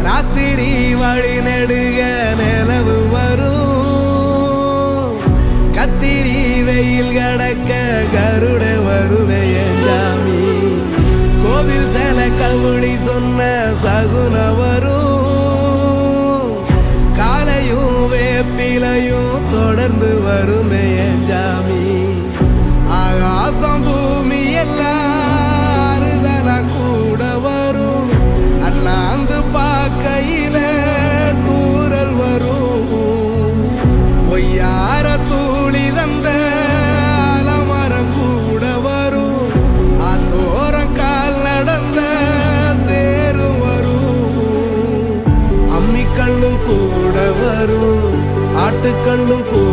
ராத்திரி வழி நெடுக நிலவு வரும் கத்திரி வெயில் கடக்க கருட வருவே சாமி கோவில் சில கவுளி சொன்ன சகுன வரும் காலையும் வேப்பிலையும் தொடர்ந்து வருமே சாமி ஆகாசம் பூமி எல்லாருதலா கூட வரும் அண்ணாந்து பார்க்கையில தூரல் வரும் ஒய்யார தூளி தந்த அலமரம் கூட வரும் ஆத்தோரம் கால் நடந்த சேரும் வரும் அம்மிக்கல்லும் கூட வரும் ஆட்டுக்கல்லும் கூட